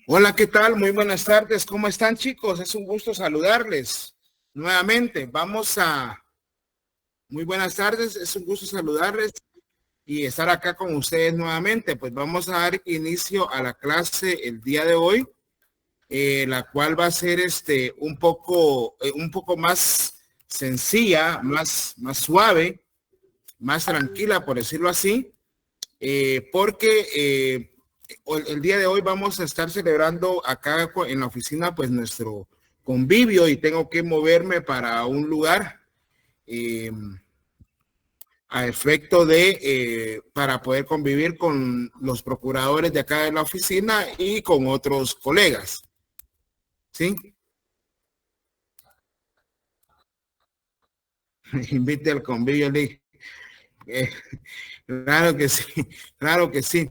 Hola, ¿qué tal? Muy buenas tardes. ¿Cómo están, chicos? Es un gusto saludarles nuevamente. Muy buenas tardes. Es un gusto saludarles y estar acá con ustedes nuevamente. Pues vamos a dar inicio a la clase el día de hoy, la cual va a ser un poco más sencilla, más suave, más tranquila, por decirlo así, porque el día de hoy vamos a estar celebrando acá en la oficina pues nuestro convivio y tengo que moverme para un lugar eh, a efecto para poder convivir con los procuradores de acá de la oficina y con otros colegas, ¿sí? Invite al convivio, Lee. Eh, claro que sí, claro que sí.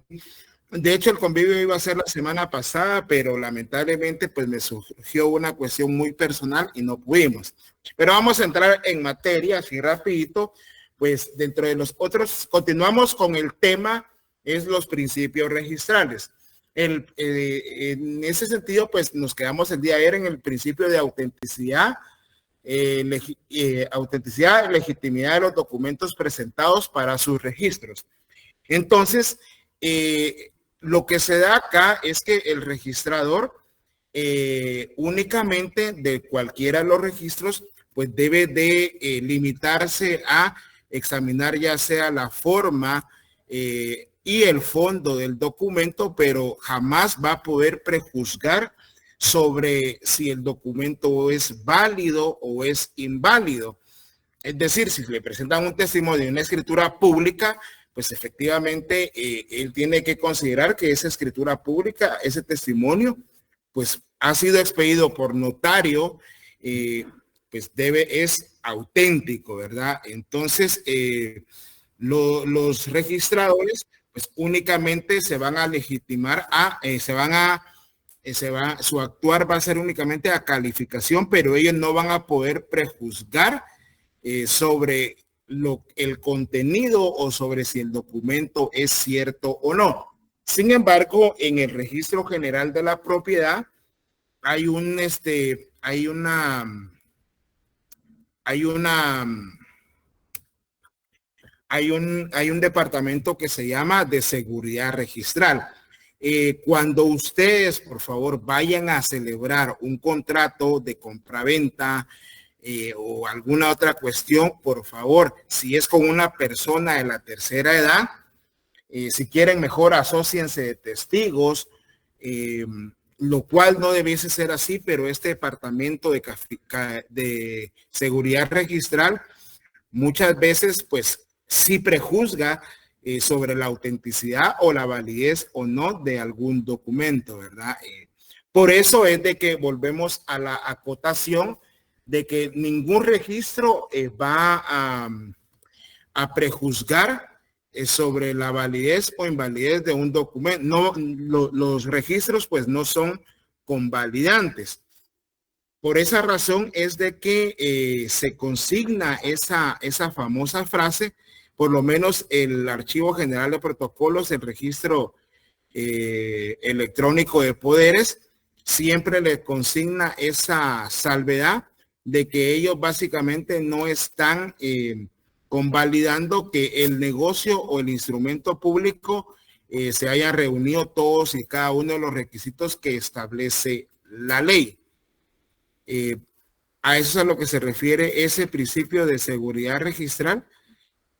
De hecho, el convivio iba a ser la semana pasada, pero lamentablemente pues me surgió una cuestión muy personal y no pudimos. Pero vamos a entrar en materia así rapidito, pues dentro de los otros, continuamos con el tema, es los principios registrales. En ese sentido, pues nos quedamos el día de ayer en el principio de autenticidad, legitimidad de los documentos presentados para sus registros. Entonces, lo que se da acá es que el registrador únicamente de cualquiera de los registros, pues debe de limitarse a examinar ya sea la forma y el fondo del documento, pero jamás va a poder prejuzgar sobre si el documento es válido o es inválido. Es decir, si le presentan un testimonio de una escritura pública, pues efectivamente él tiene que considerar que esa escritura pública, ese testimonio, pues ha sido expedido por notario, pues es auténtico, ¿verdad? Entonces, los registradores, pues únicamente se van a legitimar su actuar va a ser únicamente a calificación, pero ellos no van a poder prejuzgar sobre el contenido o sobre si el documento es cierto o no. Sin embargo, en el registro general de la propiedad hay un, hay una, hay un departamento que se llama de seguridad registral. Cuando ustedes, por favor, vayan a celebrar un contrato de compraventa o alguna otra cuestión, por favor, si es con una persona de la tercera edad, si quieren mejor asóciense de testigos, eh, lo cual no debiese ser así, pero este departamento de seguridad registral muchas veces pues sí prejuzga sobre la autenticidad o la validez o no de algún documento, ¿verdad? Por eso es de que volvemos a la acotación de que ningún registro va a prejuzgar sobre la validez o invalidez de un documento. No, los registros pues no son convalidantes. Por esa razón es de que se consigna esa famosa frase, por lo menos el Archivo General de Protocolos, el registro electrónico de poderes, siempre le consigna esa salvedad de que ellos básicamente no están convalidando que el negocio o el instrumento público se haya reunido todos y cada uno de los requisitos que establece la ley. Eh, a eso es a lo que se refiere ese principio de seguridad registral,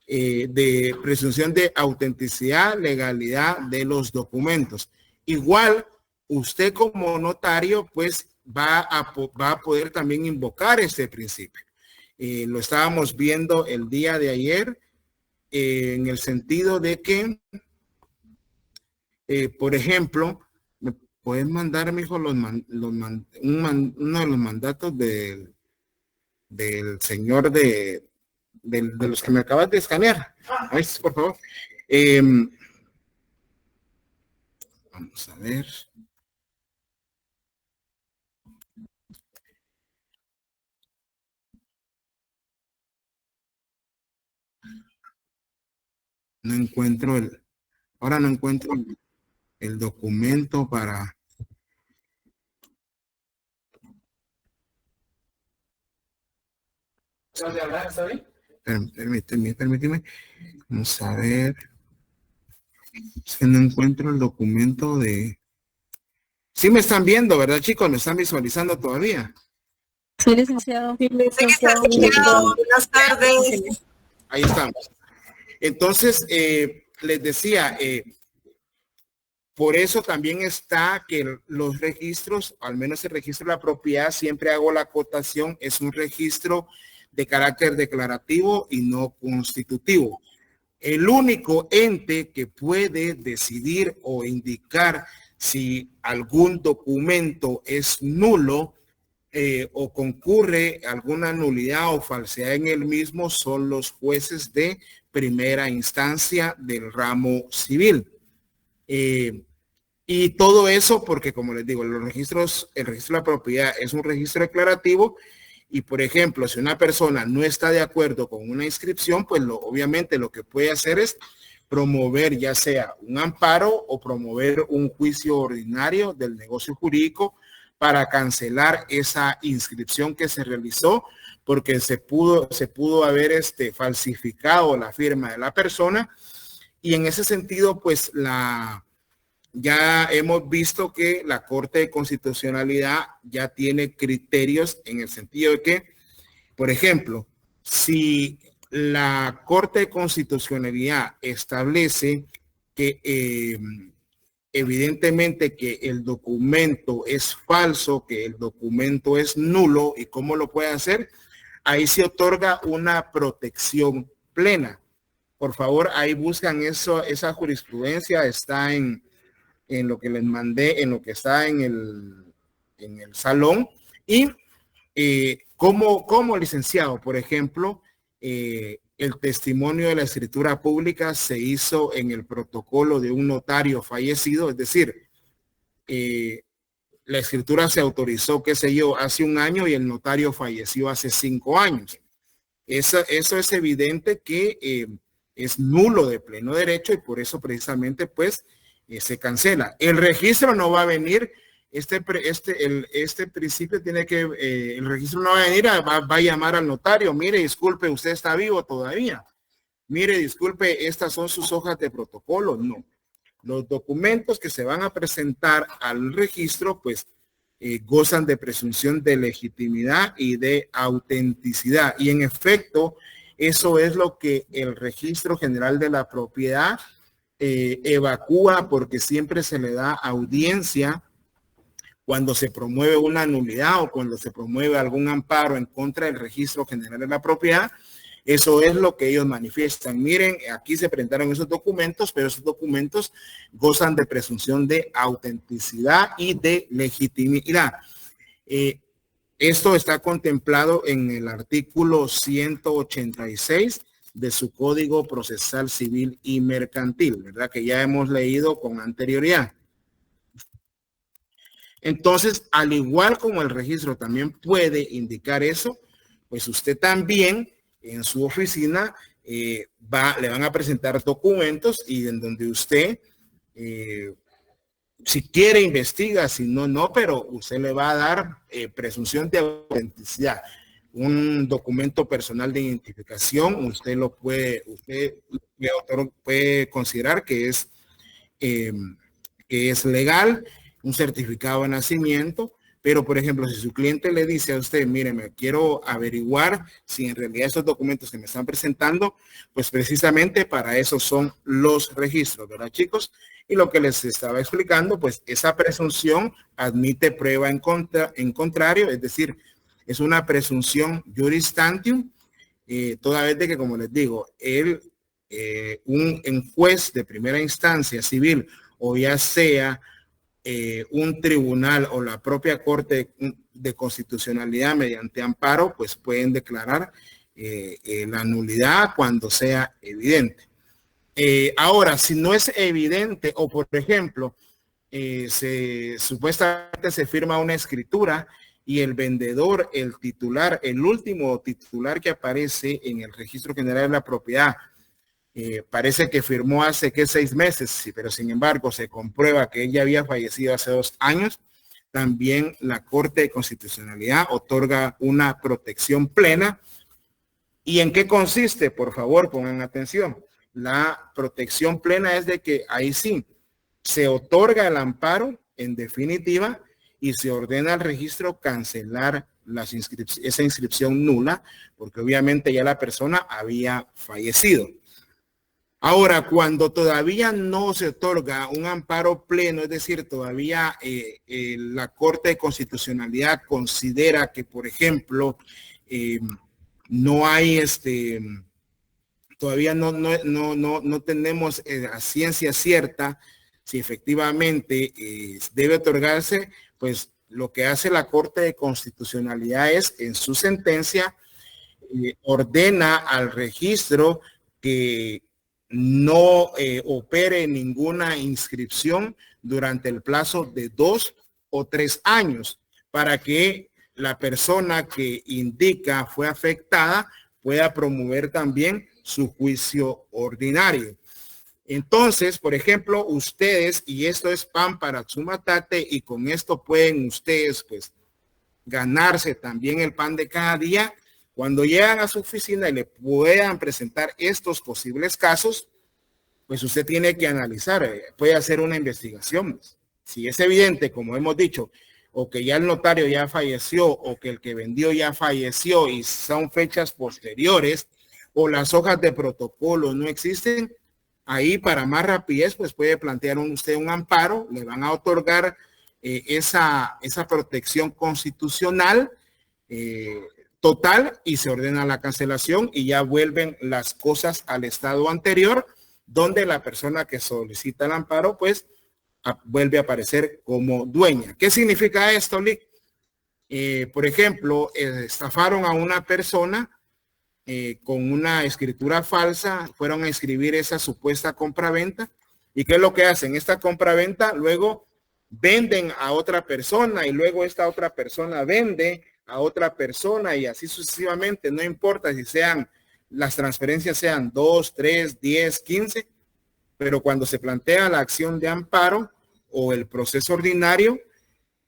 de presunción de autenticidad, legalidad de los documentos. Igual, usted como notario, pues va a poder también invocar este principio. Lo estábamos viendo el día de ayer, en el sentido de que, por ejemplo, me pueden mandar, mijo, uno de los mandatos del señor de los que me acabas de escanear. Ahí, por favor. Eh, vamos a ver. No encuentro ahora no encuentro el documento para. Permíteme. Vamos a ver. Es que no encuentro el documento de... Sí me están viendo, ¿verdad, chicos? ¿Me están visualizando todavía? Sí, licenciado. Sí, licenciado. Buenas tardes. Ahí estamos. Entonces, les decía, por eso también está que los registros, al menos el registro de la propiedad, siempre hago la acotación, es un registro de carácter declarativo y no constitutivo. El único ente que puede decidir o indicar si algún documento es nulo o concurre alguna nulidad o falsedad en el mismo son los jueces de primera instancia del ramo civil. Y todo eso porque, como les digo, los registros, el registro de la propiedad es un registro declarativo y, por ejemplo, si una persona no está de acuerdo con una inscripción, pues obviamente lo que puede hacer es promover ya sea un amparo o promover un juicio ordinario del negocio jurídico para cancelar esa inscripción que se realizó porque se pudo haber falsificado la firma de la persona. Y en ese sentido, pues ya hemos visto que la Corte de Constitucionalidad ya tiene criterios en el sentido de que, por ejemplo, si la Corte de Constitucionalidad establece que evidentemente que el documento es falso, que el documento es nulo, ¿y cómo lo puede hacer? Ahí se otorga una protección plena. Por favor, ahí buscan eso, esa jurisprudencia está en lo que les mandé, en lo que está en el salón. Y como licenciado, por ejemplo, el testimonio de la escritura pública se hizo en el protocolo de un notario fallecido, es decir, la escritura se autorizó, qué sé yo, hace un año y el notario falleció hace 5 años. Eso es evidente que es nulo de pleno derecho y por eso precisamente pues se cancela. El registro no va a venir, este principio tiene que, el registro no va a venir, va a llamar al notario, mire, disculpe, usted está vivo todavía. Mire, disculpe, estas son sus hojas de protocolo. No. Los documentos que se van a presentar al registro, pues, gozan de presunción de legitimidad y de autenticidad. Y en efecto, eso es lo que el Registro General de la Propiedad evacúa, porque siempre se le da audiencia cuando se promueve una nulidad o cuando se promueve algún amparo en contra del Registro General de la Propiedad. Eso es lo que ellos manifiestan. Miren, aquí se presentaron esos documentos, pero esos documentos gozan de presunción de autenticidad y de legitimidad. Esto está contemplado en el artículo 186 de su Código Procesal Civil y Mercantil, ¿verdad? Que ya hemos leído con anterioridad. Entonces, al igual como el registro también puede indicar eso, pues usted también en su oficina le van a presentar documentos y en donde usted, si quiere, investiga, si no, no, pero usted le va a dar presunción de autenticidad. Un documento personal de identificación, usted puede considerar que es legal, un certificado de nacimiento, pero por ejemplo, si su cliente le dice a usted, mire, me quiero averiguar si en realidad esos documentos que me están presentando, pues precisamente para eso son los registros, ¿verdad, chicos? Y lo que les estaba explicando, pues esa presunción admite prueba en contrario, es decir, es una presunción juris tantium, toda vez de que, como les digo, un juez de primera instancia civil o ya sea un tribunal o la propia Corte de Constitucionalidad mediante amparo, pues pueden declarar la nulidad cuando sea evidente. Ahora, si no es evidente o, por ejemplo, supuestamente se firma una escritura y el vendedor, el titular, el último titular que aparece en el Registro General de la Propiedad, parece que firmó hace 6 meses, sí, pero sin embargo se comprueba que ella había fallecido hace 2 años, también la Corte de Constitucionalidad otorga una protección plena ¿Y en qué consiste? Por favor, pongan atención. La protección plena es de que ahí sí se otorga el amparo en definitiva y se ordena al registro cancelar esa inscripción nula, porque obviamente ya la persona había fallecido. Ahora, cuando todavía no se otorga un amparo pleno, es decir, todavía la Corte de Constitucionalidad considera que, por ejemplo, no hay todavía no tenemos a ciencia cierta si efectivamente debe otorgarse, pues lo que hace la Corte de Constitucionalidad es, en su sentencia, ordena al registro que no opere ninguna inscripción durante el plazo de 2 o 3 años para que la persona que indica fue afectada pueda promover también su juicio ordinario. Entonces, por ejemplo, ustedes, y esto es pan para Tsumatate, y con esto pueden ustedes pues ganarse también el pan de cada día. Cuando llegan a su oficina y le puedan presentar estos posibles casos, pues usted tiene que analizar, puede hacer una investigación. Si es evidente, como hemos dicho, o que ya el notario ya falleció, o que el que vendió ya falleció y son fechas posteriores, o las hojas de protocolo no existen, ahí para más rapidez, pues puede plantear usted un amparo, le van a otorgar esa protección constitucional total y se ordena la cancelación y ya vuelven las cosas al estado anterior, donde la persona que solicita el amparo, pues vuelve a aparecer como dueña. ¿Qué significa esto, Lick? Por ejemplo, estafaron a una persona con una escritura falsa, fueron a escribir esa supuesta compraventa. ¿Y qué es lo que hacen? Esta compraventa luego venden a otra persona y luego esta otra persona vende a otra persona y así sucesivamente. No importa si las transferencias sean 2, 3, 10, 15, pero cuando se plantea la acción de amparo o el proceso ordinario,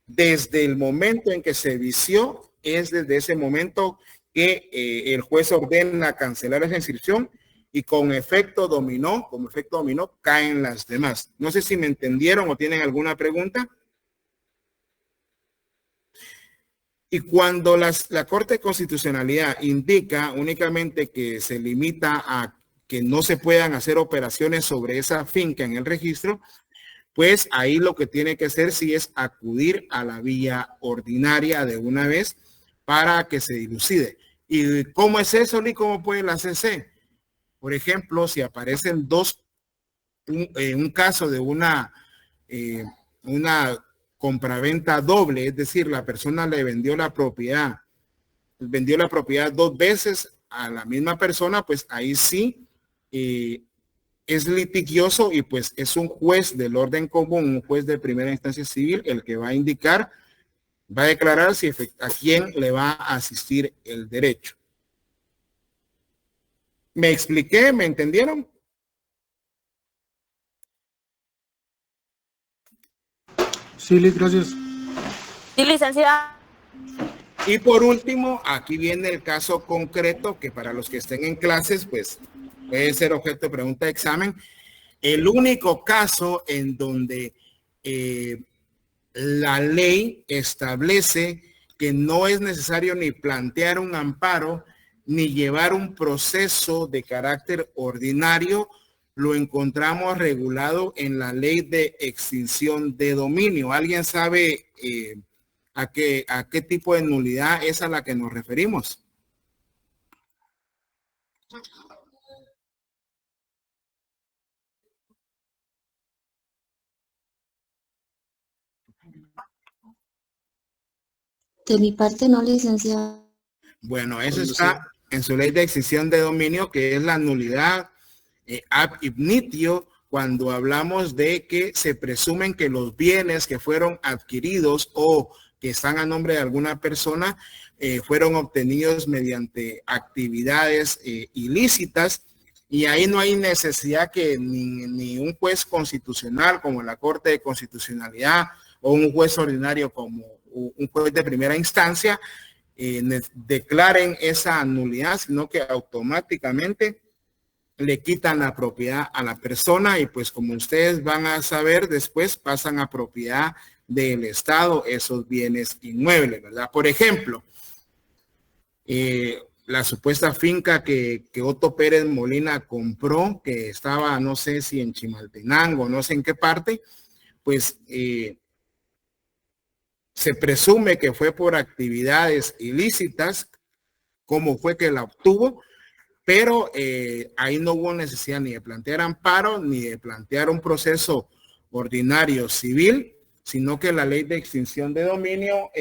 desde el momento en que se vició, es desde ese momento que el juez ordena cancelar esa inscripción y como efecto dominó, caen las demás. No sé si me entendieron o tienen alguna pregunta. Y cuando la Corte de Constitucionalidad indica únicamente que se limita a que no se puedan hacer operaciones sobre esa finca en el registro, pues ahí lo que tiene que hacer sí es acudir a la vía ordinaria de una vez para que se dilucide. ¿Y cómo es eso, ni cómo puede la CC? Por ejemplo, si aparecen un caso de una compraventa doble, es decir, la persona le vendió la propiedad 2 veces a la misma persona, pues ahí sí es litigioso y pues es un juez del orden común, un juez de primera instancia civil, el que va a indicar, va a declarar si a quién le va a asistir el derecho. ¿Me expliqué? ¿Me entendieron? Sí, Liz, gracias. Sí, licenciada. Y por último, aquí viene el caso concreto que para los que estén en clases, pues puede ser objeto de pregunta de examen. El único caso en donde la ley establece que no es necesario ni plantear un amparo ni llevar un proceso de carácter ordinario, lo encontramos regulado en la ley de extinción de dominio. ¿Alguien sabe a qué tipo de nulidad es a la que nos referimos? De mi parte no, licenciado. Bueno, eso está en su ley de extinción de dominio, que es la nulidad ab initio, cuando hablamos de que se presumen que los bienes que fueron adquiridos o que están a nombre de alguna persona fueron obtenidos mediante actividades ilícitas, y ahí no hay necesidad que ni un juez constitucional como la Corte de Constitucionalidad o un juez ordinario como un juez de primera instancia declaren esa nulidad, sino que automáticamente le quitan la propiedad a la persona y pues como ustedes van a saber después pasan a propiedad del Estado esos bienes inmuebles, ¿verdad? Por ejemplo, la supuesta finca que Otto Pérez Molina compró, que estaba no sé si en Chimaltenango, no sé en qué parte, pues se presume que fue por actividades ilícitas, cómo fue que la obtuvo, pero ahí no hubo necesidad ni de plantear amparo ni de plantear un proceso ordinario civil, sino que la ley de extinción de dominio,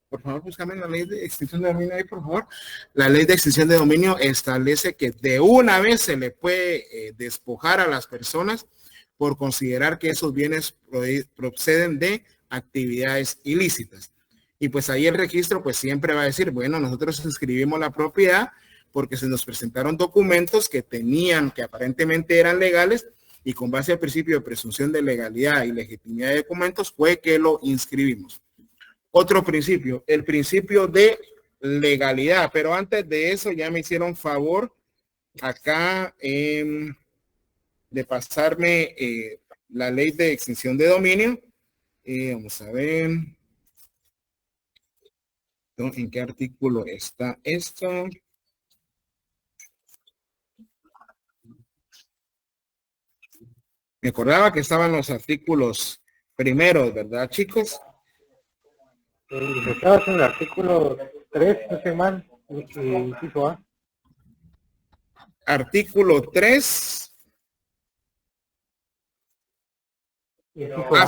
por favor, búscame la ley de extinción de dominio ahí, por favor. La ley de extinción de dominio establece que de una vez se le puede despojar a las personas por considerar que esos bienes proceden de actividades ilícitas. Y pues ahí el registro pues siempre va a decir, bueno, nosotros inscribimos la propiedad porque se nos presentaron documentos que aparentemente eran legales y con base al principio de presunción de legalidad y legitimidad de documentos fue que lo inscribimos. Otro principio, el principio de legalidad, pero antes de eso ya me hicieron favor acá de pasarme la ley de extinción de dominio. Vamos a ver en qué artículo está esto. Me acordaba que estaban los artículos primeros, ¿verdad, chicos? Estabas en el artículo 3, no sé mal, inciso A. Artículo 3.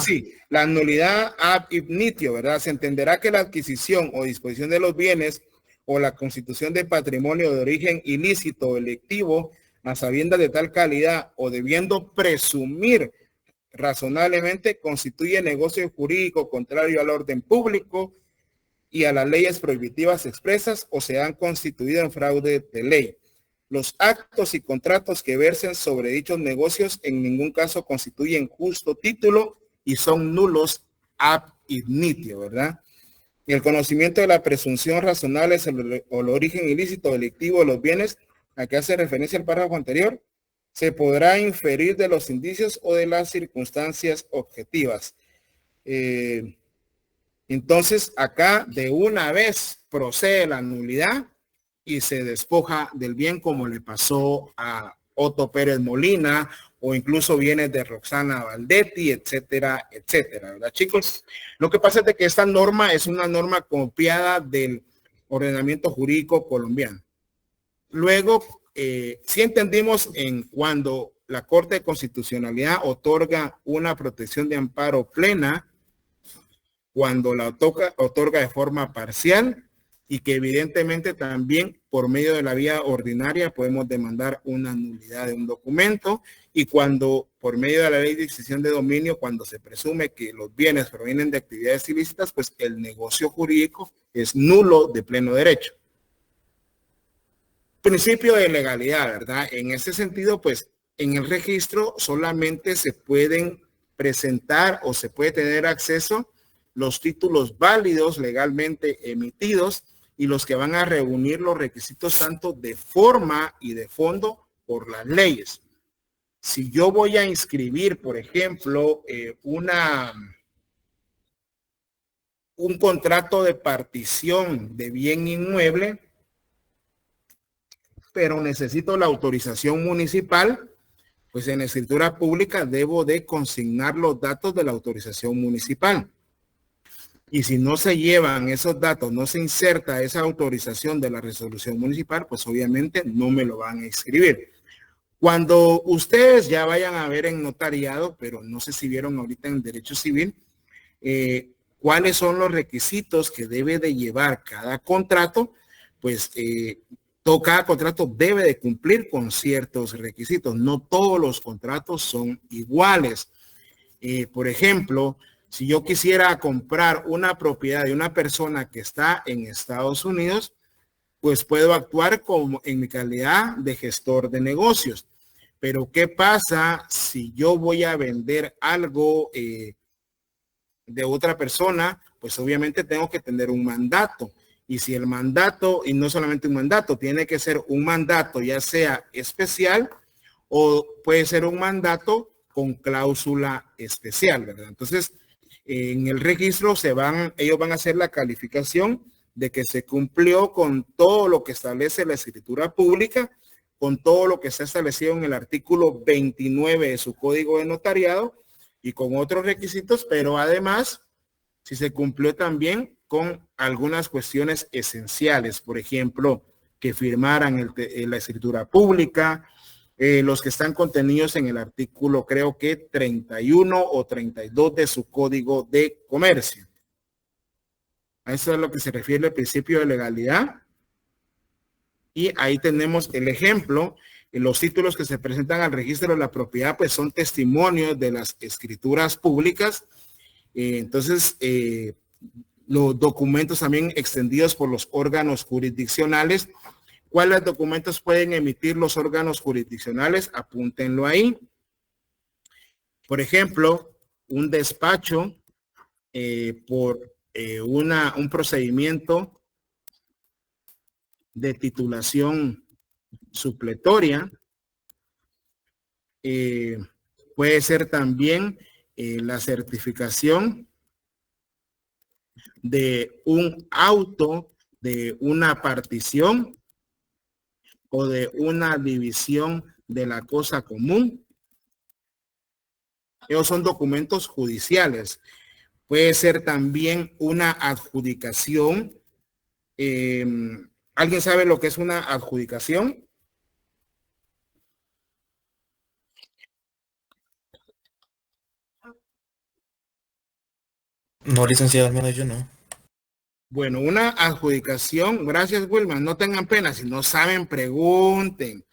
Sí, la nulidad ab initio, ¿verdad? Se entenderá que la adquisición o disposición de los bienes o la constitución de patrimonio de origen ilícito o electivo a sabiendas de tal calidad o debiendo presumir razonablemente constituye negocio jurídico contrario al orden público y a las leyes prohibitivas expresas o se han constituido en fraude de ley. Los actos y contratos que versen sobre dichos negocios en ningún caso constituyen justo título y son nulos ab initio, ¿verdad? Y el conocimiento de la presunción razonable o el origen ilícito o delictivo de los bienes a que hace referencia el párrafo anterior, se podrá inferir de los indicios o de las circunstancias objetivas. Entonces, acá de una vez procede la nulidad y se despoja del bien como le pasó a Otto Pérez Molina o incluso bienes de Roxana Valdetti, etcétera, etcétera, ¿verdad, chicos? Lo que pasa es de que esta norma es una norma copiada del ordenamiento jurídico colombiano. Luego, sí entendimos en cuando la Corte de Constitucionalidad otorga una protección de amparo plena, cuando la otorga de forma parcial y que evidentemente también por medio de la vía ordinaria podemos demandar una nulidad de un documento y cuando por medio de la ley de extinción de dominio, cuando se presume que los bienes provienen de actividades ilícitas, pues el negocio jurídico es nulo de pleno derecho. Principio de legalidad, ¿verdad? En ese sentido, pues en el registro solamente se pueden presentar o se puede tener acceso los títulos válidos legalmente emitidos y los que van a reunir los requisitos tanto de forma y de fondo por las leyes. Si yo voy a inscribir, por ejemplo, un contrato de partición de bien inmueble, pero necesito la autorización municipal, pues en la escritura pública debo de consignar los datos de la autorización municipal. Y si no se llevan esos datos, no se inserta esa autorización de la resolución municipal, pues obviamente no me lo van a inscribir. Cuando ustedes ya vayan a ver en notariado, pero no sé si vieron ahorita en derecho civil, cuáles son los requisitos que debe de llevar cada contrato, pues cada contrato debe de cumplir con ciertos requisitos. No todos los contratos son iguales. Por ejemplo, si yo quisiera comprar una propiedad de una persona que está en Estados Unidos, pues puedo actuar como en mi calidad de gestor de negocios. Pero ¿qué pasa si yo voy a vender algo de otra persona? Pues obviamente tengo que tener un mandato. Y si el mandato, y no solamente un mandato, tiene que ser un mandato ya sea especial o puede ser un mandato con cláusula especial, ¿verdad? Entonces, en el registro ellos van a hacer la calificación de que se cumplió con todo lo que establece la escritura pública, con todo lo que está establecido en el artículo 29 de su código de notariado y con otros requisitos, pero además, si se cumplió también con algunas cuestiones esenciales, por ejemplo, que firmaran la escritura pública, los que están contenidos en el artículo, creo que 31 o 32 de su código de comercio. A eso es a lo que se refiere el principio de legalidad. Y ahí tenemos el ejemplo. Los títulos que se presentan al registro de la propiedad, pues son testimonios de las escrituras públicas. Entonces, los documentos también extendidos por los órganos jurisdiccionales. ¿Cuáles documentos pueden emitir los órganos jurisdiccionales? Apúntenlo ahí. Por ejemplo, un despacho por un procedimiento de titulación supletoria. Puede ser también la certificación de un auto de una partición o de una división de la cosa común. Esos son documentos judiciales. Puede ser también una adjudicación. ¿Alguien sabe lo que es una adjudicación? No, licenciado, al menos yo no. Bueno, una adjudicación, gracias Wilma, no tengan pena, si no saben, pregunten.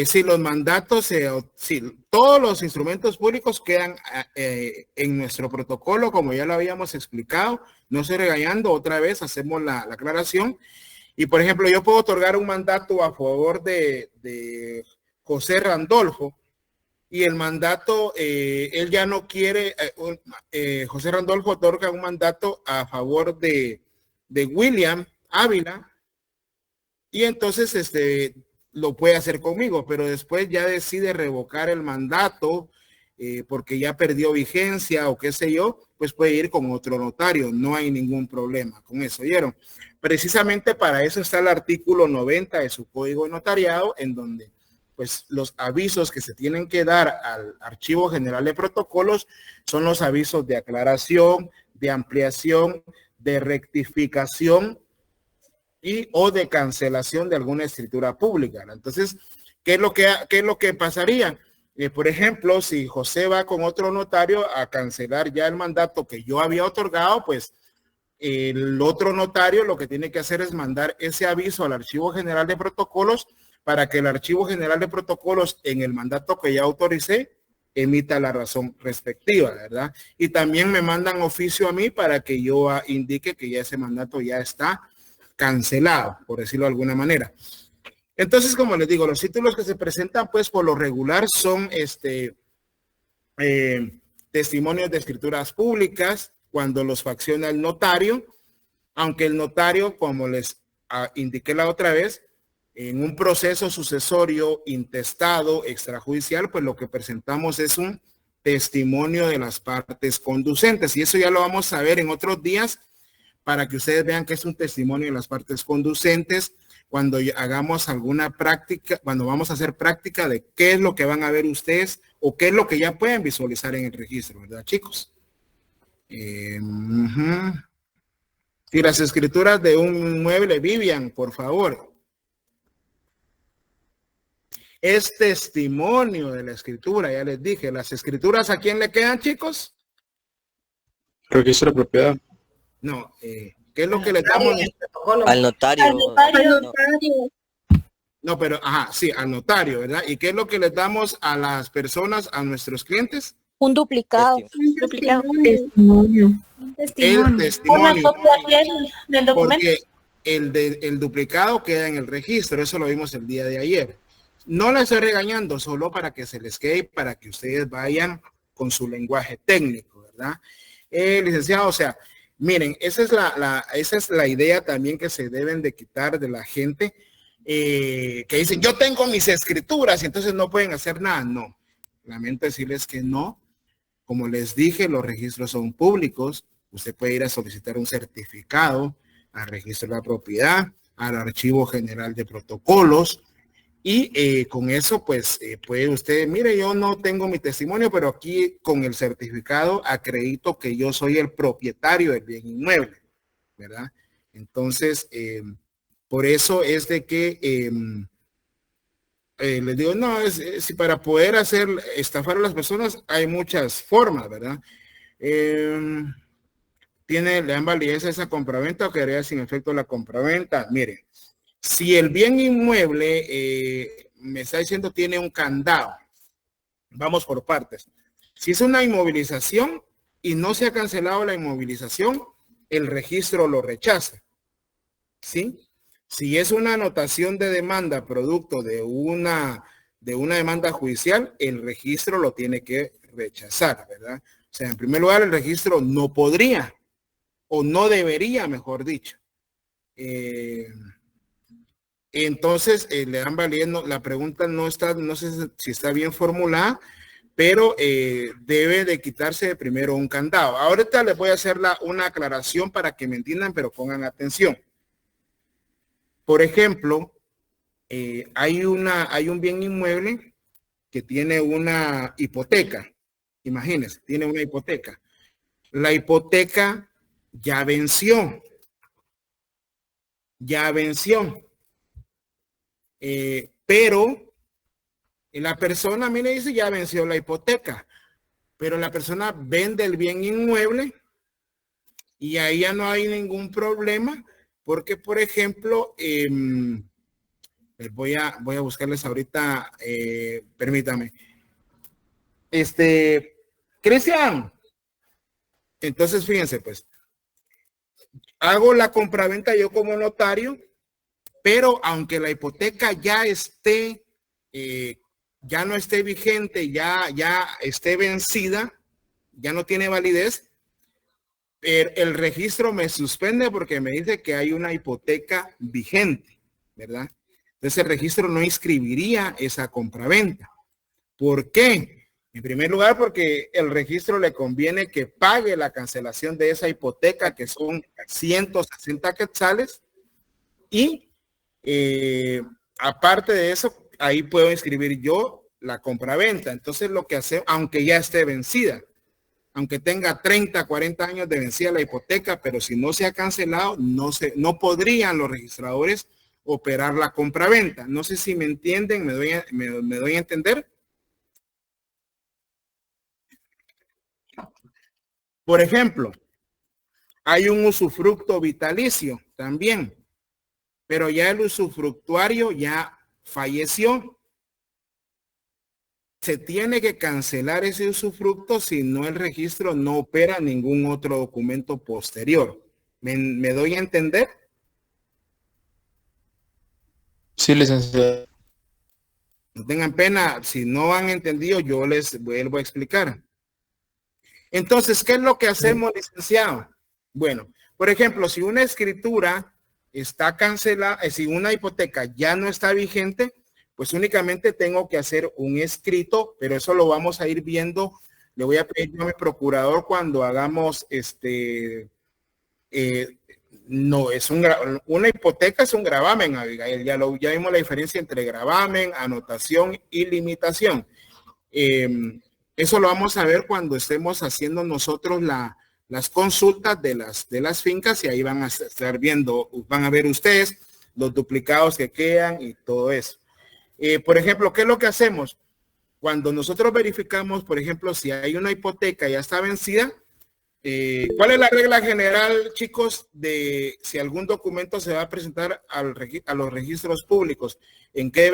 Si los mandatos, si todos los instrumentos públicos quedan en nuestro protocolo, como ya lo habíamos explicado, no estoy regañando, otra vez hacemos la aclaración. Y por ejemplo, yo puedo otorgar un mandato a favor de José Randolfo, y el mandato, él ya no quiere, José Randolfo otorga un mandato a favor de William Ávila, y entonces lo puede hacer conmigo, pero después ya decide revocar el mandato porque ya perdió vigencia o qué sé yo, pues puede ir con otro notario, no hay ningún problema con eso, ¿oyeron? Precisamente para eso está el artículo 90 de su código de notariado, en donde pues los avisos que se tienen que dar al Archivo General de Protocolos son los avisos de aclaración, de ampliación, de rectificación y o de cancelación de alguna escritura pública. Entonces, ¿qué es lo que pasaría? Por ejemplo, si José va con otro notario a cancelar ya el mandato que yo había otorgado, pues el otro notario lo que tiene que hacer es mandar ese aviso al Archivo General de Protocolos para que el Archivo General de Protocolos en el mandato que ya autoricé emita la razón respectiva, ¿verdad? Y también me mandan oficio a mí para que yo indique que ya ese mandato ya está cancelado, por decirlo de alguna manera. Entonces, como les digo, los títulos que se presentan, pues por lo regular son testimonios de escrituras públicas cuando los facciona el notario, aunque el notario, como les indiqué la otra vez, en un proceso sucesorio, intestado, extrajudicial, pues lo que presentamos es un testimonio de las partes conducentes. Y eso ya lo vamos a ver en otros días para que ustedes vean que es un testimonio de las partes conducentes cuando hagamos alguna práctica, cuando vamos a hacer práctica de qué es lo que van a ver ustedes o qué es lo que ya pueden visualizar en el registro, ¿verdad, chicos? Si las escrituras de un inmueble, Vivian, por favor. Es testimonio de la escritura, ya les dije. ¿Las escrituras a quién le quedan, chicos? Registro de propiedad. No, ¿qué es lo que le damos? Al notario. No, pero, sí, al notario, ¿verdad? ¿Y qué es lo que le damos a las personas, a nuestros clientes? Un duplicado. Testimonio. El testimonio. Una copia del documento. Porque el duplicado queda en el registro, eso lo vimos el día de ayer. No la estoy regañando, solo para que se les quede, para que ustedes vayan con su lenguaje técnico, ¿verdad? Licenciado, o sea, miren, esa es la idea también que se deben de quitar de la gente que dicen, yo tengo mis escrituras y entonces no pueden hacer nada. No, lamento decirles que no. Como les dije, los registros son públicos. Usted puede ir a solicitar un certificado al registro de la propiedad, al Archivo General de Protocolos, y con eso, pues, puede usted, mire, yo no tengo mi testimonio, pero aquí con el certificado acredito que yo soy el propietario del bien inmueble, ¿verdad? Entonces, por eso es de que les digo, no, si para poder estafar a las personas hay muchas formas, ¿verdad? Le dan validez a esa compraventa o quedaría sin efecto la compraventa. Mire, si el bien inmueble me está diciendo tiene un candado, vamos por partes. Si es una inmovilización y no se ha cancelado la inmovilización, el registro lo rechaza, ¿sí? Si es una anotación de demanda producto de una demanda judicial, el registro lo tiene que rechazar, ¿verdad? O sea, en primer lugar, el registro no podría, o no debería, mejor dicho. Entonces, le dan validez, la pregunta no sé si está bien formulada, pero debe de quitarse primero un candado. Ahorita les voy a hacer una aclaración para que me entiendan, pero pongan atención. Por ejemplo, hay un bien inmueble que tiene una hipoteca. Imagínense, tiene una hipoteca. La hipoteca ya venció. Pero la persona, mire, dice, ya venció la hipoteca. Pero la persona vende el bien inmueble y ahí ya no hay ningún problema. Porque, por ejemplo, voy a buscarles ahorita, permítame. Cristian. Entonces, fíjense, pues, hago la compraventa yo como notario, pero aunque la hipoteca ya esté, ya no esté vigente, ya esté vencida, ya no tiene validez, el registro me suspende porque me dice que hay una hipoteca vigente, ¿verdad? Entonces el registro no inscribiría esa compraventa. ¿Por qué? En primer lugar, porque el registro le conviene que pague la cancelación de esa hipoteca, que son 160 quetzales, y aparte de eso, ahí puedo inscribir yo la compraventa. Entonces lo que hace, aunque ya esté vencida, aunque tenga 30, 40 años de vencida la hipoteca, pero si no se ha cancelado, no podrían los registradores operar la compraventa. No sé si me entienden, me doy a entender. Por ejemplo, hay un usufructo vitalicio también, pero ya el usufructuario ya falleció. Se tiene que cancelar ese usufructo si no el registro no opera ningún otro documento posterior. ¿Me doy a entender? Sí, licenciado. No tengan pena, si no han entendido, yo les vuelvo a explicar. Entonces, ¿qué es lo que hacemos, licenciado? Bueno, por ejemplo, si una escritura está cancelada, si una hipoteca ya no está vigente, pues únicamente tengo que hacer un escrito, pero eso lo vamos a ir viendo. Le voy a pedir a mi procurador cuando hagamos no, una hipoteca es un gravamen, Abigail. Ya vimos la diferencia entre gravamen, anotación y limitación. Eso lo vamos a ver cuando estemos haciendo nosotros las consultas de las fincas, y ahí van a estar viendo, van a ver ustedes los duplicados que quedan y todo eso. Por ejemplo, ¿qué es lo que hacemos? Cuando nosotros verificamos, por ejemplo, si hay una hipoteca ya está vencida, ¿cuál es la regla general, chicos, de si algún documento se va a presentar a los registros públicos? ¿En qué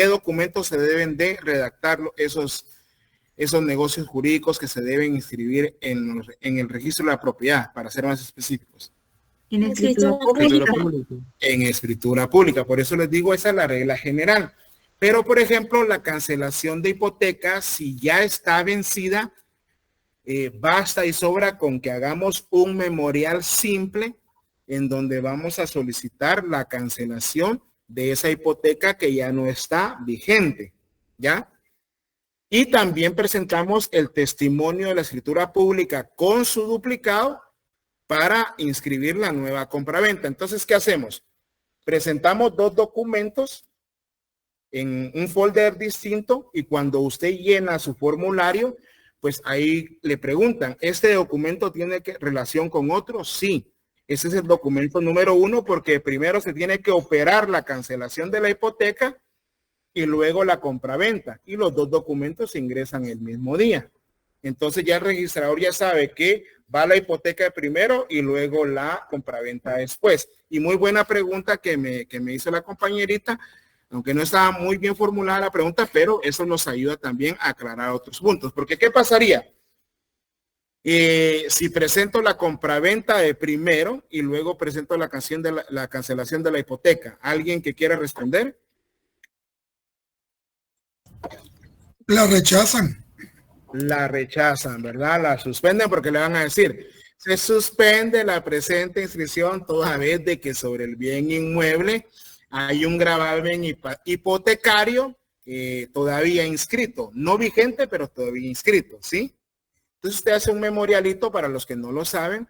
documentos se deben de redactar esos negocios jurídicos que se deben inscribir en el registro de la propiedad, para ser más específicos? En escritura pública. En escritura pública. Por eso les digo, esa es la regla general. Pero, por ejemplo, la cancelación de hipoteca, si ya está vencida, Basta y sobra con que hagamos un memorial simple en donde vamos a solicitar la cancelación de esa hipoteca que ya no está vigente, ¿ya? Y también presentamos el testimonio de la escritura pública con su duplicado para inscribir la nueva compraventa. Entonces, ¿qué hacemos? Presentamos 2 documentos en un folder distinto y cuando usted llena su formulario, pues ahí le preguntan, ¿este documento tiene relación con otro? Sí. Ese es el documento número 1 porque primero se tiene que operar la cancelación de la hipoteca y luego la compraventa. Y los 2 documentos se ingresan el mismo día. Entonces ya el registrador ya sabe que va la hipoteca primero y luego la compraventa después. Y muy buena pregunta que me hizo la compañerita, aunque no estaba muy bien formulada la pregunta, pero eso nos ayuda también a aclarar otros puntos. Porque ¿qué pasaría? Si presento la compraventa de primero y luego presento la cancelación de la hipoteca. ¿Alguien que quiera responder? La rechazan. La rechazan, ¿verdad? La suspenden porque le van a decir, se suspende la presente inscripción toda vez de que sobre el bien inmueble hay un gravamen hipotecario todavía inscrito, no vigente, pero todavía inscrito, ¿sí? Entonces usted hace un memorialito para los que no lo saben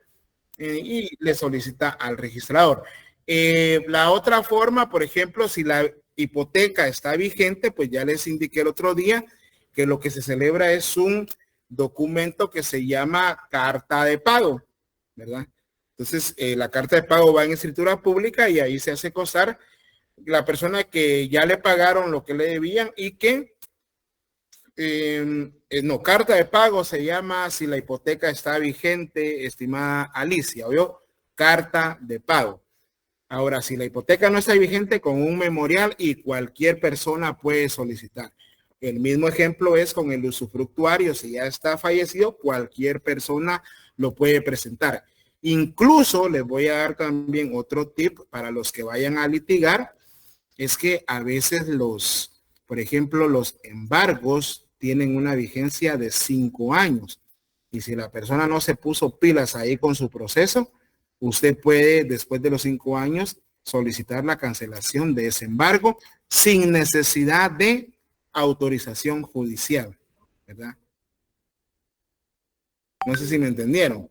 y le solicita al registrador. La otra forma, por ejemplo, si la hipoteca está vigente, pues ya les indiqué el otro día que lo que se celebra es un documento que se llama carta de pago, ¿verdad? Entonces, la carta de pago va en escritura pública y ahí se hace constar la persona que ya le pagaron lo que le debían y que no, carta de pago se llama si la hipoteca está vigente, estimada Alicia, ¿oyó? Carta de pago. Ahora, si la hipoteca no está vigente, con un memorial y cualquier persona puede solicitar. El mismo ejemplo es con el usufructuario, si ya está fallecido, cualquier persona lo puede presentar. Incluso les voy a dar también otro tip para los que vayan a litigar, es que a veces por ejemplo, los embargos tienen una vigencia de 5 años. Y si la persona no se puso pilas ahí con su proceso, usted puede, después de los 5 años, solicitar la cancelación de ese embargo sin necesidad de autorización judicial, ¿verdad? No sé si me entendieron,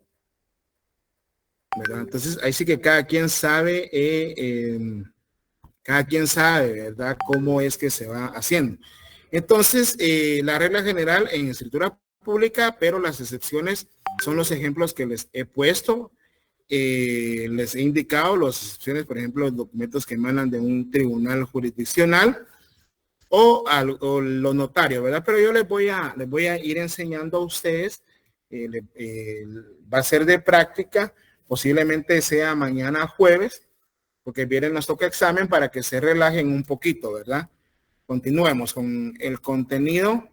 ¿verdad? Entonces, ahí sí que cada quien sabe, ¿verdad? Cómo es que se va haciendo. Entonces, la regla general en escritura pública, pero las excepciones son los ejemplos que les he puesto. Les he indicado las excepciones, por ejemplo, los documentos que emanan de un tribunal jurisdiccional o los notarios, ¿verdad? Pero yo les voy a ir enseñando a ustedes, va a ser de práctica, posiblemente sea mañana jueves, porque viernes nos toca examen para que se relajen un poquito, ¿verdad? Continuemos con el contenido.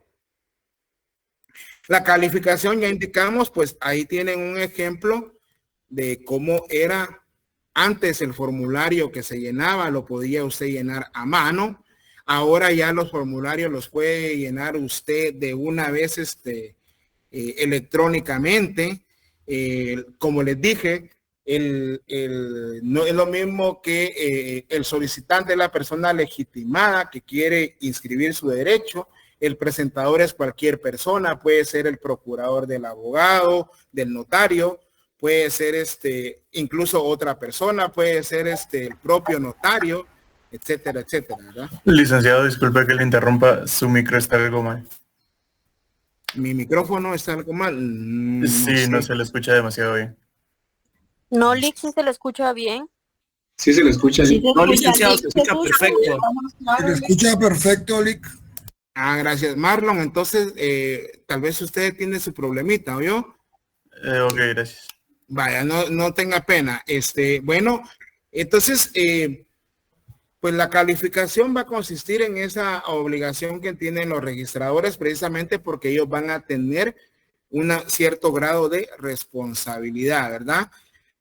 La calificación ya indicamos, pues ahí tienen un ejemplo de cómo era antes el formulario que se llenaba, lo podía usted llenar a mano. Ahora ya los formularios los puede llenar usted de una vez electrónicamente. Como les dije, no es lo mismo que el solicitante es la persona legitimada que quiere inscribir su derecho. El presentador es cualquier persona, puede ser el procurador del abogado, del notario, puede ser incluso otra persona, puede ser el propio notario, etcétera, etcétera, ¿verdad? Licenciado, disculpe que le interrumpa, su micro está algo mal. ¿Mi micrófono está algo mal? Sí, no se le escucha demasiado bien. No, Lick, sí se lo escucha bien. Sí, se le escucha. Sí, Sí. no, licenciado, se escucha perfecto. Se le escucha perfecto, Lick. Gracias, Marlon. Entonces, tal vez usted tiene su problemita, ¿oyó? Ok, gracias. Vaya, no tenga pena. Bueno, entonces, pues la calificación va a consistir en esa obligación que tienen los registradores, precisamente porque ellos van a tener un cierto grado de responsabilidad, ¿verdad?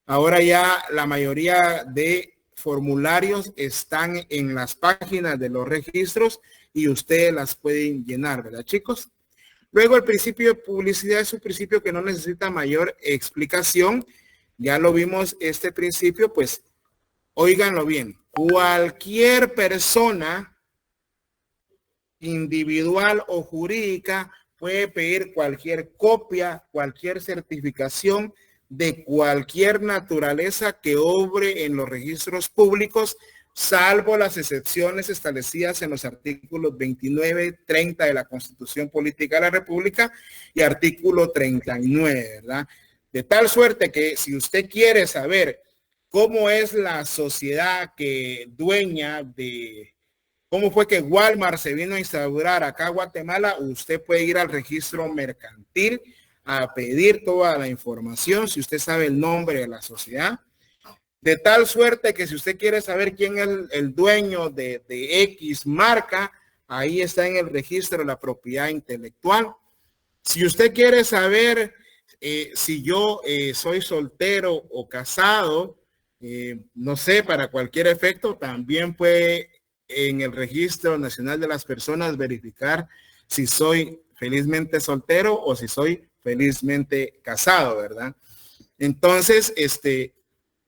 Ahora ya la mayoría de formularios están en las páginas de los registros y ustedes las pueden llenar, ¿verdad, chicos? Luego el principio de publicidad es un principio que no necesita mayor explicación. Ya lo vimos este principio, pues óiganlo bien. Cualquier persona individual o jurídica puede pedir cualquier copia, cualquier certificación de cualquier naturaleza que obre en los registros públicos, salvo las excepciones establecidas en los artículos 29, 30 de la Constitución Política de la República y artículo 39, ¿verdad? De tal suerte que si usted quiere saber cómo es la sociedad que dueña de, cómo fue que Walmart se vino a instaurar acá a Guatemala, usted puede ir al registro mercantil a pedir toda la información, si usted sabe el nombre de la sociedad. De tal suerte que si usted quiere saber quién es el dueño de X marca, ahí está en el registro de la propiedad intelectual. Si usted quiere saber si yo soy soltero o casado, no sé, para cualquier efecto, también puede en el Registro Nacional de las Personas verificar si soy felizmente soltero o si soy felizmente casado, ¿verdad? Entonces,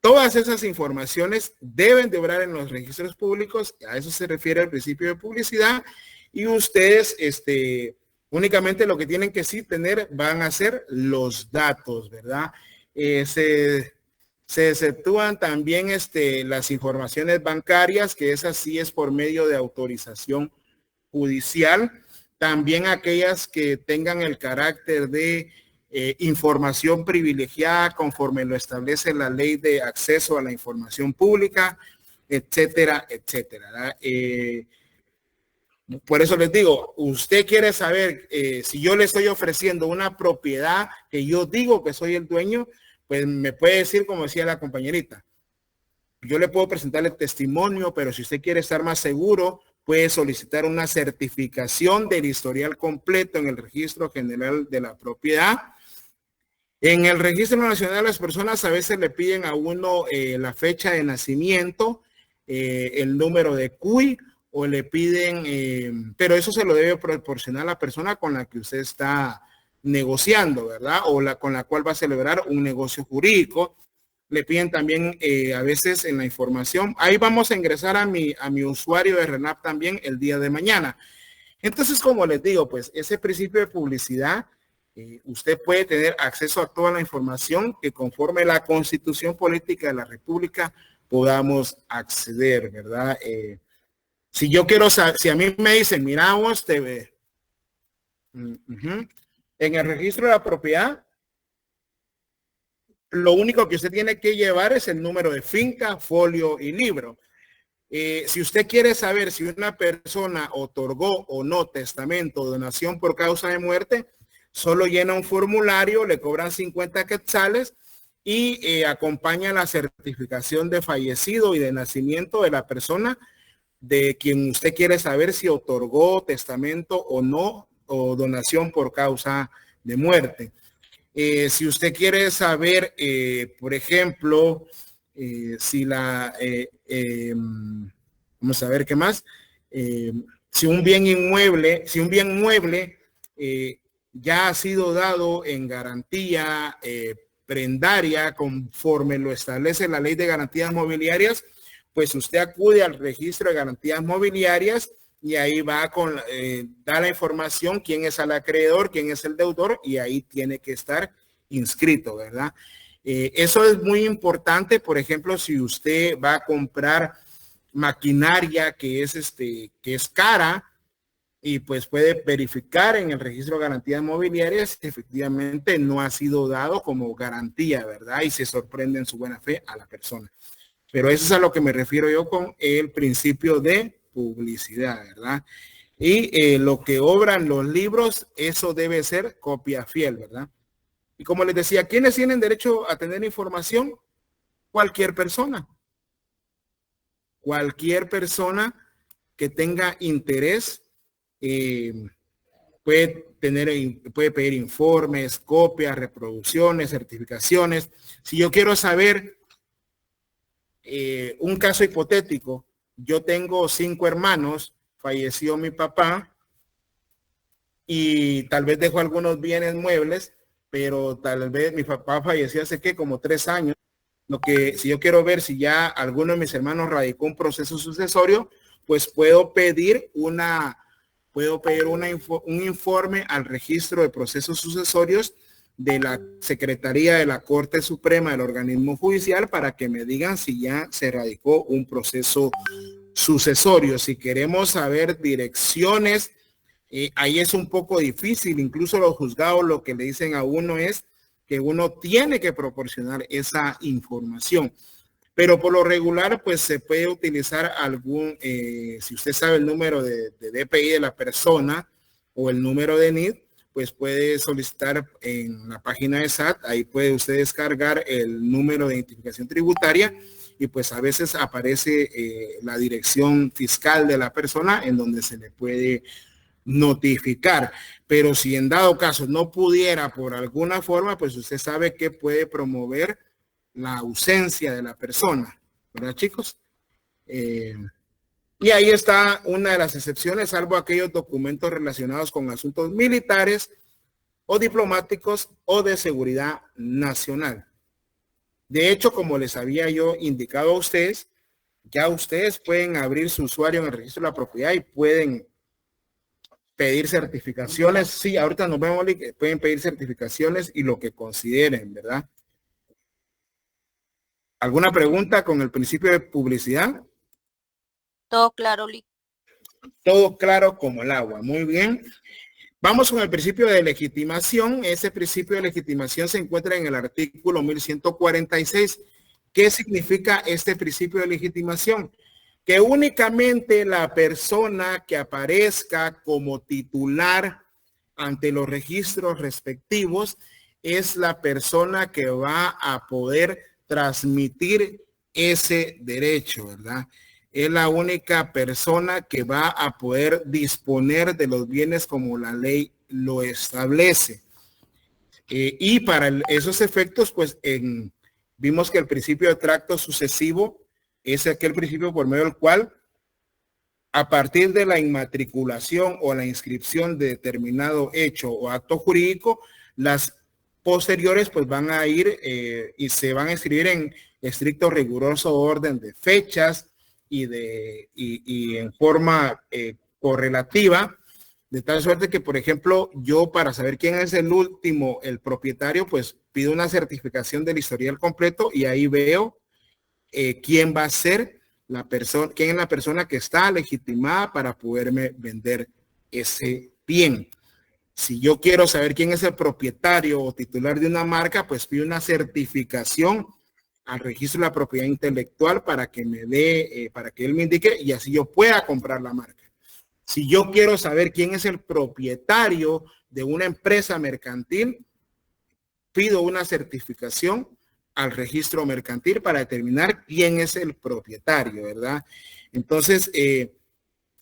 todas esas informaciones deben de obrar en los registros públicos, a eso se refiere el principio de publicidad, y ustedes únicamente lo que tienen que sí tener van a ser los datos, ¿verdad? Se exceptúan también las informaciones bancarias, que esas sí es por medio de autorización judicial, también aquellas que tengan el carácter de información privilegiada conforme lo establece la ley de acceso a la información pública, etcétera, etcétera. Por eso les digo, usted quiere saber si yo le estoy ofreciendo una propiedad que yo digo que soy el dueño, pues me puede decir, como decía la compañerita, yo le puedo presentar el testimonio, pero si usted quiere estar más seguro, puede solicitar una certificación del historial completo en el Registro General de la Propiedad. En el Registro Nacional de las Personas a veces le piden a uno la fecha de nacimiento, el número de CUI, o le piden, pero eso se lo debe proporcionar a la persona con la que usted está negociando, ¿verdad? O con la cual va a celebrar un negocio jurídico. Le piden también a veces en la información. Ahí vamos a ingresar a mi usuario de RENAP también el día de mañana. Entonces, como les digo, pues ese principio de publicidad, usted puede tener acceso a toda la información que conforme la Constitución Política de la República podamos acceder, ¿verdad? Si yo quiero saber, si a mí me dicen, mira vos, en el registro de la propiedad, lo único que usted tiene que llevar es el número de finca, folio y libro. Si usted quiere saber si una persona otorgó o no testamento o donación por causa de muerte, solo llena un formulario, le cobran 50 quetzales y acompaña la certificación de fallecido y de nacimiento de la persona de quien usted quiere saber si otorgó testamento o no, o donación por causa de muerte. Si usted quiere saber, por ejemplo, si vamos a ver qué más, si un bien mueble ya ha sido dado en garantía prendaria conforme lo establece la Ley de Garantías Mobiliarias, pues usted acude al registro de garantías mobiliarias y ahí va da la información, quién es el acreedor, quién es el deudor, y ahí tiene que estar inscrito, ¿verdad? Eso es muy importante, por ejemplo, si usted va a comprar maquinaria que es cara, y pues puede verificar en el registro de garantías mobiliarias que efectivamente no ha sido dado como garantía, ¿verdad? Y se sorprende en su buena fe a la persona. Pero eso es a lo que me refiero yo con el principio de publicidad, ¿verdad? Y lo que obran los libros, eso debe ser copia fiel, ¿verdad? Y como les decía, ¿quiénes tienen derecho a tener información? Cualquier persona. Cualquier persona que tenga interés puede pedir informes, copias, reproducciones, certificaciones. Si yo quiero saber un caso hipotético, yo tengo 5 hermanos, falleció mi papá, y tal vez dejó algunos bienes muebles, pero tal vez mi papá falleció hace que como 3 años. Lo que si yo quiero ver si ya alguno de mis hermanos radicó un proceso sucesorio, pues puedo pedir un informe al registro de procesos sucesorios de la Secretaría de la Corte Suprema del organismo judicial para que me digan si ya se radicó un proceso sucesorio. Si queremos saber direcciones, ahí es un poco difícil. Incluso los juzgados lo que le dicen a uno es que uno tiene que proporcionar esa información. Pero por lo regular, pues se puede utilizar algún, si usted sabe el número de DPI de la persona o el número de NID, pues puede solicitar en la página de SAT, ahí puede usted descargar el número de identificación tributaria y pues a veces aparece la dirección fiscal de la persona en donde se le puede notificar. Pero si en dado caso no pudiera por alguna forma, pues usted sabe que puede promover la ausencia de la persona, ¿verdad, chicos? Y ahí está una de las excepciones, salvo aquellos documentos relacionados con asuntos militares o diplomáticos o de seguridad nacional. De hecho, como les había yo indicado a ustedes, ya ustedes pueden abrir su usuario en el registro de la propiedad y pueden pedir certificaciones. Sí, ahorita nos vemos, pueden pedir certificaciones y lo que consideren, ¿verdad? ¿Alguna pregunta con el principio de publicidad? Todo claro, Lick. Todo claro como el agua. Muy bien. Vamos con el principio de legitimación. Ese principio de legitimación se encuentra en el artículo 1146. ¿Qué significa este principio de legitimación? Que únicamente la persona que aparezca como titular ante los registros respectivos es la persona que va a poder transmitir ese derecho, ¿verdad? Es la única persona que va a poder disponer de los bienes como la ley lo establece. Y para esos efectos, pues vimos que el principio de tracto sucesivo es aquel principio por medio del cual, a partir de la inmatriculación o la inscripción de determinado hecho o acto jurídico, las posteriores pues van a ir y se van a escribir en estricto riguroso orden de fechas y en forma correlativa, de tal suerte que, por ejemplo, yo para saber quién es el propietario, pues pido una certificación del historial completo y ahí veo quién va a ser la persona, quién es la persona que está legitimada para poderme vender ese bien. Si yo quiero saber quién es el propietario o titular de una marca, pues pido una certificación al registro de la propiedad intelectual para que me dé, para que él me indique y así yo pueda comprar la marca. Si yo quiero saber quién es el propietario de una empresa mercantil, pido una certificación al registro mercantil para determinar quién es el propietario, ¿verdad? Entonces,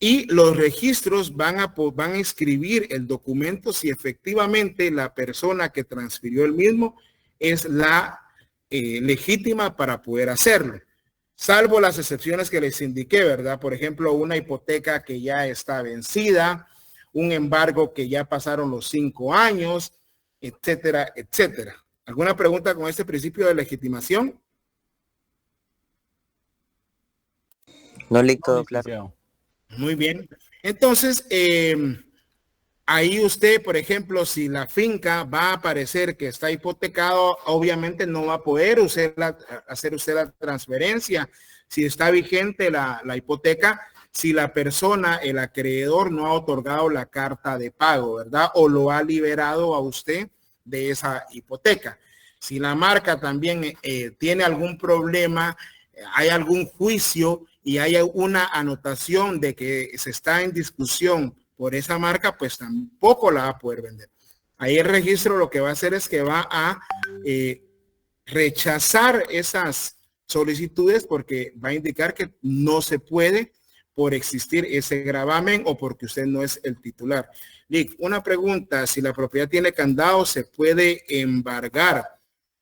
y los registros van a escribir el documento si efectivamente la persona que transfirió el mismo es la legítima para poder hacerlo, salvo las excepciones que les indiqué, ¿verdad? Por ejemplo, una hipoteca que ya está vencida, un embargo que ya pasaron los 5 años, etcétera, etcétera. ¿Alguna pregunta con este principio de legitimación? No, Lick, todo claro. Muy bien. Entonces, ahí usted, por ejemplo, si la finca va a aparecer que está hipotecado, obviamente no va a poder hacer usted la transferencia. Si está vigente la hipoteca, si la persona, el acreedor, no ha otorgado la carta de pago, ¿verdad? O lo ha liberado a usted de esa hipoteca. Si la marca también tiene algún problema, hay algún juicio y hay una anotación de que se está en discusión por esa marca, pues tampoco la va a poder vender. Ahí el registro lo que va a hacer es que va a rechazar esas solicitudes porque va a indicar que no se puede por existir ese gravamen o porque usted no es el titular. Lick, una pregunta, si la propiedad tiene candado, ¿se puede embargar?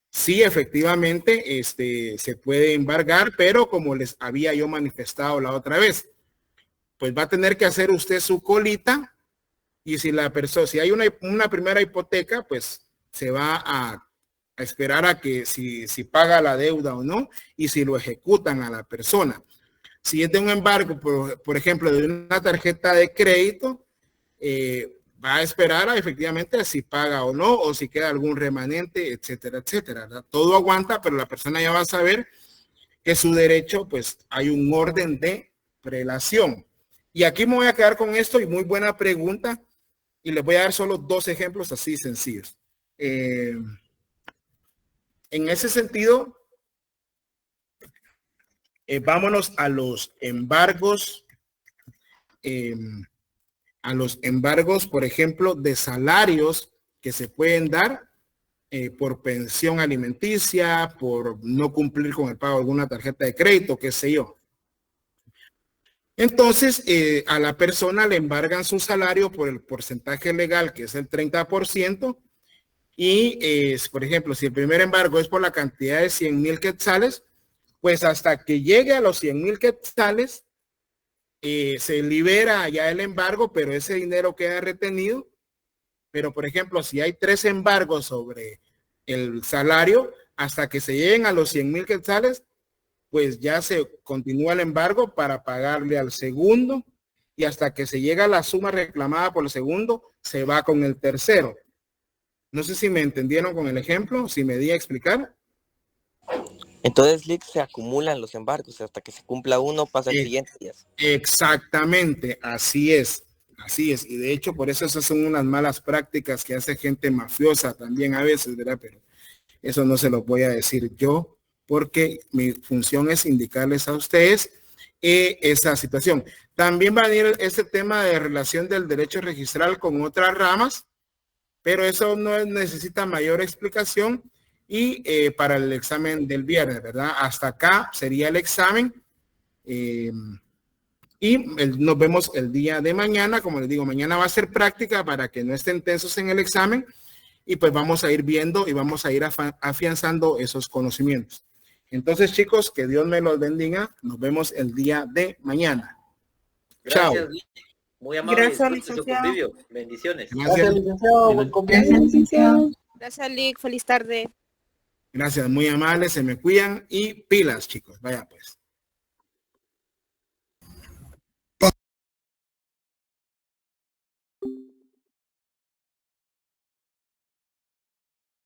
Sí, efectivamente, se puede embargar, pero como les había yo manifestado la otra vez, pues va a tener que hacer usted su colita Y si la persona, si hay una primera hipoteca, pues se va a esperar a que si paga la deuda o no, y si lo ejecutan a la persona. Si es de un embargo, por ejemplo, de una tarjeta de crédito, va a esperar a efectivamente si paga o no, o si queda algún remanente, etcétera, etcétera, ¿verdad? Todo aguanta, pero la persona ya va a saber que su derecho, pues hay un orden de prelación. Y aquí me voy a quedar con esto, y muy buena pregunta, y les voy a dar solo 2 ejemplos así sencillos. En ese sentido, vámonos a los embargos, por ejemplo, de salarios que se pueden dar por pensión alimenticia, por no cumplir con el pago de alguna tarjeta de crédito, qué sé yo. Entonces, a la persona le embargan su salario por el porcentaje legal, que es el 30%, y, por ejemplo, si el primer embargo es por la cantidad de 100,000 quetzales, pues hasta que llegue a los 100,000 quetzales, se libera ya el embargo, pero ese dinero queda retenido. Pero, por ejemplo, si hay 3 embargos sobre el salario, hasta que se lleguen a los 100,000 quetzales, pues ya se continúa el embargo para pagarle al segundo, y hasta que se llega a la suma reclamada por el segundo, se va con el tercero. No sé si me entendieron con el ejemplo, si me di a explicar. Entonces, Lick, se acumulan los embargos hasta que se cumpla uno, pasa el siguiente. Exactamente, así es. Así es. Y de hecho, por eso esas son unas malas prácticas que hace gente mafiosa también a veces, ¿verdad? Pero eso no se lo voy a decir yo, porque mi función es indicarles a ustedes esa situación. También va a venir este tema de relación del derecho registral con otras ramas, pero eso no necesita mayor explicación. Y para el examen del viernes, ¿verdad? Hasta acá sería el examen. Y nos vemos el día de mañana. Como les digo, mañana va a ser práctica para que no estén tensos en el examen. Y pues vamos a ir viendo y vamos a ir afianzando esos conocimientos. Entonces, chicos, que Dios me los bendiga. Nos vemos el día de mañana. Gracias, Chao. Muy amable. Gracias, Disfrute su licenciado. convivio. Bendiciones. Gracias, licenciado. Buen convivio. Gracias, licenciado. Gracias, Lick. Feliz tarde. Gracias, muy amables. Se me cuidan y pilas, chicos. Vaya pues.